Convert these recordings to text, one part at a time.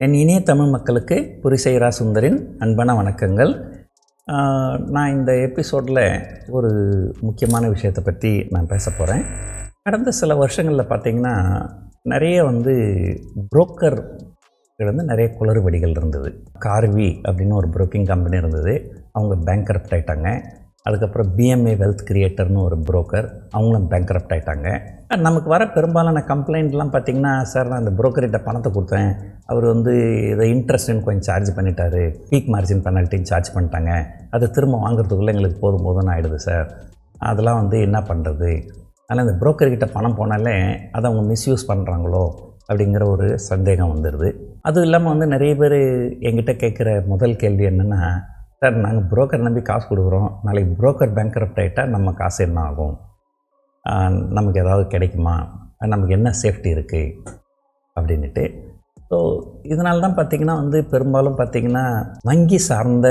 என் இனிய தமிழ் மக்களுக்கு புரிசெய்ரா சுந்தரின் அன்பான வணக்கங்கள். நான் இந்த எபிசோடில் ஒரு முக்கியமான விஷயத்தை பற்றி நான் பேச போகிறேன். கடந்த சில வருஷங்களில் பார்த்திங்கன்னா நிறைய புரோக்கர் நிறைய குளறுபடிகள் இருந்தது. கார்வி அப்படின்னு ஒரு புரோக்கிங் கம்பெனி இருந்தது, அவங்க பேங்க்ரப்ட் ஆகிட்டாங்க. அதுக்கப்புறம் பிஎம்ஏ வெல்த் கிரியேட்டர்னு ஒரு புரோக்கர், அவங்களும் பேங்க்ரப்ட் ஆகிட்டாங்க. நமக்கு வர பெரும்பாலான கம்ப்ளைண்ட்லாம் பார்த்திங்கன்னா, சார் நான் அந்த புரோக்கர்கிட்ட பணத்தை கொடுத்தேன், அவர் இதை இன்ட்ரெஸ்ட்டுன்னு கொஞ்சம் சார்ஜ் பண்ணிட்டாரு, பீக் மார்ஜின் பெனால்ட்டின்னு சார்ஜ் பண்ணிட்டாங்க, அதை திரும்ப வாங்குறதுக்குள்ளே எங்களுக்கு போதும்னு ஆகிடுது சார், அதெல்லாம் என்ன பண்ணுறது, அதனால் இந்த புரோக்கர்கிட்ட பணம் போனாலே அதை அவங்க மிஸ்யூஸ் பண்ணுறாங்களோ அப்படிங்கிற ஒரு சந்தேகம் வந்துடுது. அதுவும் இல்லாமல் நிறைய பேர் என்கிட்ட கேட்குற முதல் கேள்வி என்னென்னா, சார் நாங்கள் புரோக்கர் நம்பி காசு கொடுக்குறோம், நாளைக்கு புரோக்கர் பேங்க்ரப்ட் ஆகிட்டால் நம்ம காசு என்ன ஆகும், நமக்கு ஏதாவது கிடைக்குமா, நமக்கு என்ன சேஃப்டி இருக்குது அப்படின்ட்டு. ஸோ இதனால தான் பார்த்திங்கன்னா பெரும்பாலும் பார்த்திங்கன்னா வங்கி சார்ந்த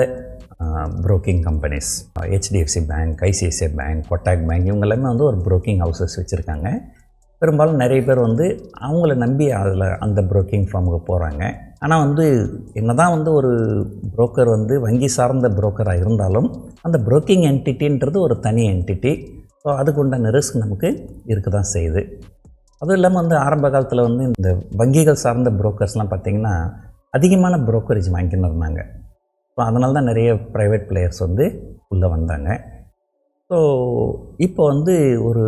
broking companies, HDFC bank, ICICI bank, Kotak bank, இவங்க எல்லாமே ஒரு புரோக்கிங் ஹவுசஸ் வச்சுருக்காங்க. பெரும்பாலும் நிறைய பேர் அவங்கள நம்பி அதில் அந்த புரோக்கிங் ஃபார்முக்கு போகிறாங்க. ஆனால் என்ன தான் ஒரு புரோக்கர் வங்கி சார்ந்த புரோக்கராக இருந்தாலும் அந்த புரோக்கிங் என்டிட்டின்றது ஒரு தனி என்டிட்டி. ஸோ அதுக்கு உண்டான ரிஸ்க் நமக்கு இருக்க தான் செய்யுது. அதுவும் இல்லாமல் ஆரம்ப காலத்தில் இந்த வங்கிகள் சார்ந்த புரோக்கர்ஸ்லாம் பார்த்திங்கன்னா அதிகமான புரோக்கரேஜ் வாங்கின்னு இருந்தாங்க. ஸோ அதனால தான் நிறைய ப்ரைவேட் பிளேயர்ஸ் உள்ளே வந்தாங்க. ஸோ இப்போ ஒரு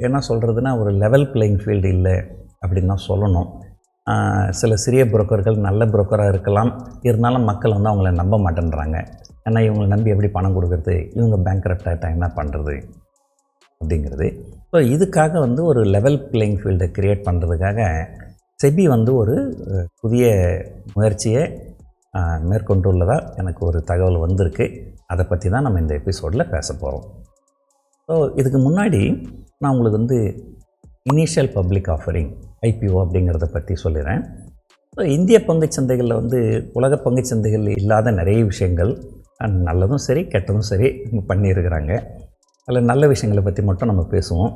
என்ன சொல்கிறதுனா, ஒரு லெவல் பிளேயிங் ஃபீல்டு இல்லை அப்படின்னு தான் சொல்லணும். சில சிறிய புரோக்கர்கள் நல்ல புரோக்கராக இருக்கலாம், இருந்தாலும் மக்கள் அவங்கள நம்ப மாட்டேன்றாங்க. ஏன்னா இவங்களை நம்பி எப்படி பணம் கொடுக்குறது, இவங்க பேங்க்ரப்ட் ஆகிட்டால் என்ன பண்ணுறது அப்படிங்கிறது. ஸோ இதுக்காக ஒரு லெவல் பிளேயிங் ஃபீல்டை க்ரியேட் பண்ணுறதுக்காக செபி ஒரு புதிய முயற்சியை மேற்கொண்டுள்ளதாக எனக்கு ஒரு தகவல் வந்திருக்கு. அதை பற்றி தான் நம்ம இந்த எபிசோடில் பேச போகிறோம். ஸோ இதுக்கு முன்னாடி நான் உங்களுக்கு இனிஷியல் பப்ளிக் ஆஃபரிங், ஐபிஓ அப்படிங்கிறத பற்றி சொல்லிடுறேன். ஸோ இந்திய பங்குச்சந்தைகளில் உலக பங்குச்சந்தைகள் இல்லாத நிறைய விஷயங்கள், நல்லதும் சரி கெட்டதும் சரி பண்ணியிருக்கிறாங்க. அதில் நல்ல விஷயங்களை பற்றி மட்டும் நம்ம பேசுவோம்.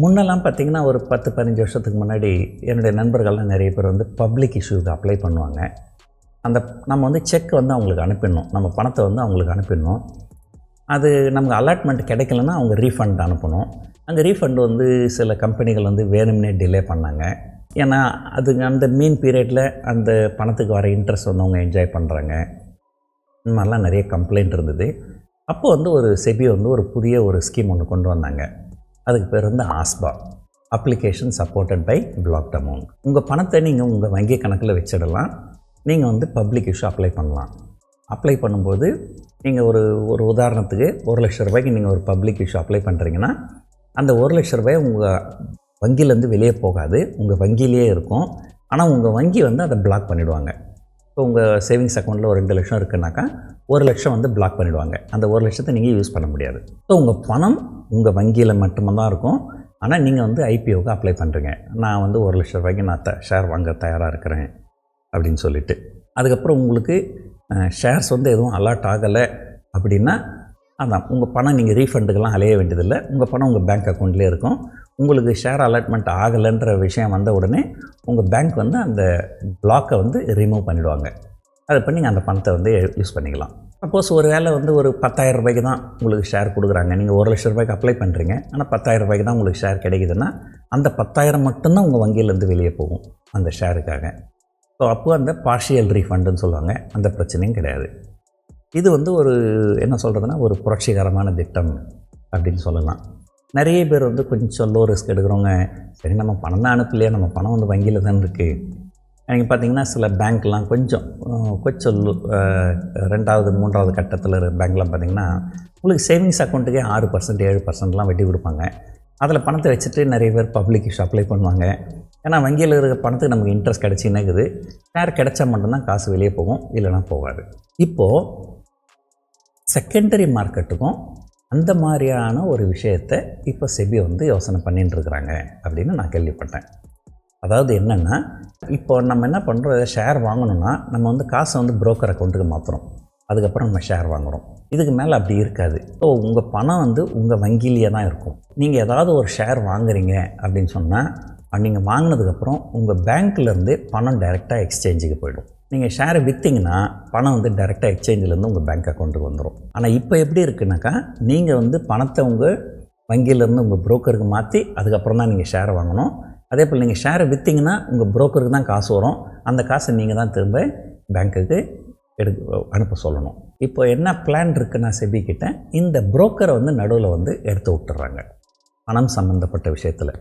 முன்னெல்லாம் பார்த்திங்கன்னா ஒரு 10-15 வருஷத்துக்கு முன்னாடி என்னுடைய நண்பர்கள்லாம் நிறைய பேர் பப்ளிக் இஷ்யூக்கு அப்ளை பண்ணுவாங்க. அந்த நம்ம செக் அவங்களுக்கு அனுப்பிடணும், நம்ம பணத்தை அவங்களுக்கு அனுப்பிடணும். அது நமக்கு அலாட்மெண்ட் கிடைக்கலன்னா அவங்க ரீஃபண்ட் அனுப்பணும். அந்த ரீஃபண்ட் சில கம்பெனிகள் வேணும்னே டிலே பண்ணாங்க. ஏன்னா அது அந்த மீன் பீரியடில் அந்த பணத்துக்கு வர இன்ட்ரெஸ்ட் அவங்க என்ஜாய் பண்ணுறாங்க. இந்த மாதிரிலாம் நிறைய கம்ப்ளைண்ட் இருந்தது. அப்போது ஒரு செபி ஒரு புதிய ஒரு ஸ்கீம் ஒன்று கொண்டு வந்தாங்க. அதுக்கு பேர் ASBA, application supported by blocked amount. உங்கள் பணத்தை நீங்கள் உங்கள் வங்கி கணக்கில் வச்சிடலாம், நீங்கள் பப்ளிக் இஷ்யூ அப்ளை பண்ணலாம். அப்ளை பண்ணும்போது நீங்கள் ஒரு உதாரணத்துக்கு 1 லட்ச ரூபாய்க்கு நீங்கள் ஒரு பப்ளிக் இஷ்யூ அப்ளை பண்ணுறீங்கன்னா, அந்த 1 லட்ச ரூபாய் உங்கள் வங்கியிலேருந்து வெளியே போகாது, உங்கள் வங்கியிலே இருக்கும். ஆனால் உங்கள் வங்கி அதை பிளாக் பண்ணிவிடுவாங்க. இப்போ உங்கள் சேவிங்ஸ் அக்கௌண்ட்டில் ஒரு 2 லட்சம் இருக்குனாக்கா 1 லட்சம் பிளாக் பண்ணிவிடுவாங்க. அந்த 1 லட்சத்தை நீங்கள் யூஸ் பண்ண முடியாது. ஸோ உங்கள் பணம் உங்கள் வங்கியில் மட்டும்தான் இருக்கும். ஆனால் நீங்கள் ஐபிஓக்கு அப்ளை பண்ணுறீங்க, நான் 1 லட்ச ரூபாய்க்கு நான் ஷேர் வாங்க தயாராக இருக்கிறேன் அப்படின்னு சொல்லிவிட்டு, அதுக்கப்புறம் உங்களுக்கு ஷேர்ஸ் எதுவும் அலாட் ஆகலை அப்படின்னா, அதான் உங்கள் பணம் நீங்கள் ரீஃபண்டுக்கெல்லாம் அலைய வேண்டியதில்லை, உங்கள் பணம் உங்கள் பேங்க் அக்கௌண்ட்லேயே இருக்கும். உங்களுக்கு ஷேர் அலாட்மெண்ட் ஆகலைன்ற விஷயம் வந்த உடனே உங்கள் பேங்க் அந்த பிளாக்கை ரிமூவ் பண்ணிவிடுவாங்க. அதை பண்ணி நீங்கள் அந்த பணத்தை யூஸ் பண்ணிக்கலாம். சப்போஸ் ஒரு வேளை ஒரு 10,000 ரூபாய்க்கு தான் உங்களுக்கு ஷேர் கொடுக்குறாங்க, நீங்கள் 1 லட்ச ரூபாய்க்கு அப்ளை பண்ணுறீங்க, ஆனால் 10,000 ரூபாய்க்கு தான் உங்களுக்கு ஷேர் கிடைக்குதுன்னா, அந்த 10,000 மட்டும்தான் உங்கள் வங்கியிலேருந்து வெளியே போகும் அந்த ஷேருக்காக. ஸோ அப்போது அந்த பார்ஷியல் ரீஃபண்டுன்னு சொல்லுவாங்க, அந்த பிரச்சனையும் கிடையாது. இது ஒரு என்ன சொல்கிறதுனா, ஒரு புரட்சிகரமான திட்டம் அப்படின்னு சொல்லலாம். நிறைய பேர் கொஞ்சம் லோ ரிஸ்க் எடுக்கிறவங்க, சரி நம்ம பணம் தான் அனுப்பலையா, நம்ம பணம் வங்கியில் தான் இருக்குது. நீங்கள் பார்த்தீங்கன்னா சில பேங்க்லாம் கொஞ்சம் 2வது 3வது கட்டத்தில் பேங்க்லாம் பார்த்திங்கன்னா உங்களுக்கு சேவிங்ஸ் அக்கௌண்ட்டுக்கே 6% 7%லாம் வட்டி கொடுப்பாங்க. அதில் பணத்தை வச்சுட்டு நிறைய பேர் பப்ளிக் இஷ்யூ அப்ளை பண்ணுவாங்க. ஏன்னா வங்கியில் இருக்கிற பணத்துக்கு நமக்கு இன்ட்ரெஸ்ட் கிடச்சின்னா இருக்குது, ஷேர் கிடச்சா மட்டும்தான் காசு வெளியே போகும், இல்லைனா போகாது. இப்போது செகண்டரி மார்க்கெட்டுக்கும் அந்த மாதிரியான ஒரு விஷயத்தை இப்போ செபி யோசனை பண்ணிட்டு இருக்கிறாங்க அப்படின்னு நான் கேள்விப்பட்டேன். அதாவது என்னென்னா, இப்போ நம்ம என்ன பண்ணுறோம், ஷேர் வாங்கணும்னா நம்ம காசை புரோக்கர் அக்கௌண்ட்டுக்கு மாற்றுறோம், அதுக்கப்புறம் நம்ம ஷேர் வாங்குகிறோம். இதுக்கு மேலே அப்படி இருக்காது. ஸோ உங்கள் பணம் உங்கள் வங்கியிலேயே தான் இருக்கும். நீங்கள் ஏதாவது ஒரு ஷேர் வாங்குறீங்க அப்படின்னு சொன்னால், நீங்கள் வாங்கினதுக்கப்புறம் உங்கள் பேங்க்லேருந்து பணம் டைரெக்டாக எக்ஸ்சேஞ்சுக்கு போய்டும். நீங்கள் ஷேரை விற்றீங்கன்னா பணம் வந்து டைரெக்டாக எக்ஸ்சேஞ்சிலேருந்து உங்கள் பேங்க் அக்கௌண்ட்டுக்கு வந்துடும். ஆனால் இப்போ எப்படி இருக்குனாக்கா, நீங்கள் வந்து பணத்தை உங்கள் வங்கியிலேருந்து உங்கள் புரோக்கருக்கு மாற்றி அதுக்கப்புறம் தான் நீங்கள் ஷேரை வாங்கணும். அதே போல் நீங்கள் ஷேரை விற்றீங்கன்னா உங்கள் புரோக்கருக்கு தான் காசு வரும். அந்த காசை நீங்கள் தான் திரும்ப பேங்க்குக்கு அனுப்ப சொல்லணும். இப்போ என்ன பிளான் இருக்குன்னா செபி கிட்ட, இந்த புரோக்கரை வந்து நடுவில் வந்து எடுத்து விட்டுறாங்க பணம் சம்மந்தப்பட்ட விஷயத்தில்.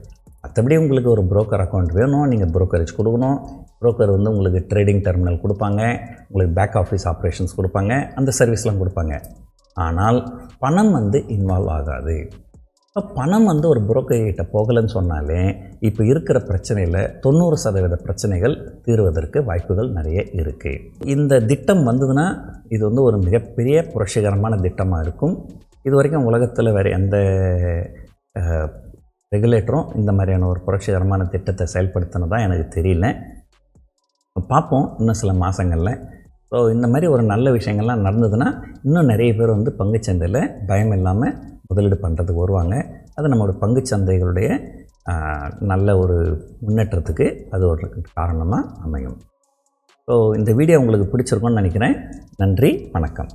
மற்றபடி உங்களுக்கு ஒரு புரோக்கர் அக்கௌண்ட் வேணும், நீங்கள் புரோக்கரேஜ் கொடுக்கணும். புரோக்கர் வந்து உங்களுக்கு ட்ரேடிங் டெர்மினல் கொடுப்பாங்க, உங்களுக்கு பேக் ஆஃபீஸ் ஆப்ரேஷன்ஸ் கொடுப்பாங்க, அந்த சர்வீஸ்லாம் கொடுப்பாங்க. ஆனால் பணம் வந்து இன்வால்வ் ஆகாது. இப்போ பணம் வந்து ஒரு புரோக்கர்கிட்ட போகலைன்னு சொன்னாலே இப்போ இருக்கிற பிரச்சனையில் 90% பிரச்சனைகள் தீர்வதற்கு வாய்ப்புகள் நிறைய இருக்குது. இந்த திட்டம் வந்ததுன்னா இது வந்து ஒரு மிகப்பெரிய புரட்சிகரமான திட்டமாக இருக்கும். இது வரைக்கும் உலகத்தில் வேறு எந்த ரெகுலேட்டரும் இந்த மாதிரியான ஒரு புரட்சிகரமான திட்டத்தை செயல்படுத்தினதான் எனக்கு தெரியல. பார்ப்போம் இன்னும் சில மாதங்களில். ஸோ இந்த மாதிரி ஒரு நல்ல விஷயங்கள்லாம் நடந்ததுன்னா இன்னும் நிறைய பேர் வந்து பங்குச்சந்தையில் பயம் இல்லாமல் முதலீடு பண்ணுறதுக்கு வருவாங்க. அது நம்மளோட பங்குச்சந்தைகளுடைய நல்ல ஒரு முன்னேற்றத்துக்கு அது ஒரு காரணமாக அமையும். ஸோ இந்த வீடியோ உங்களுக்கு பிடிச்சிருக்கும்னு நினைக்கிறேன். நன்றி, வணக்கம்.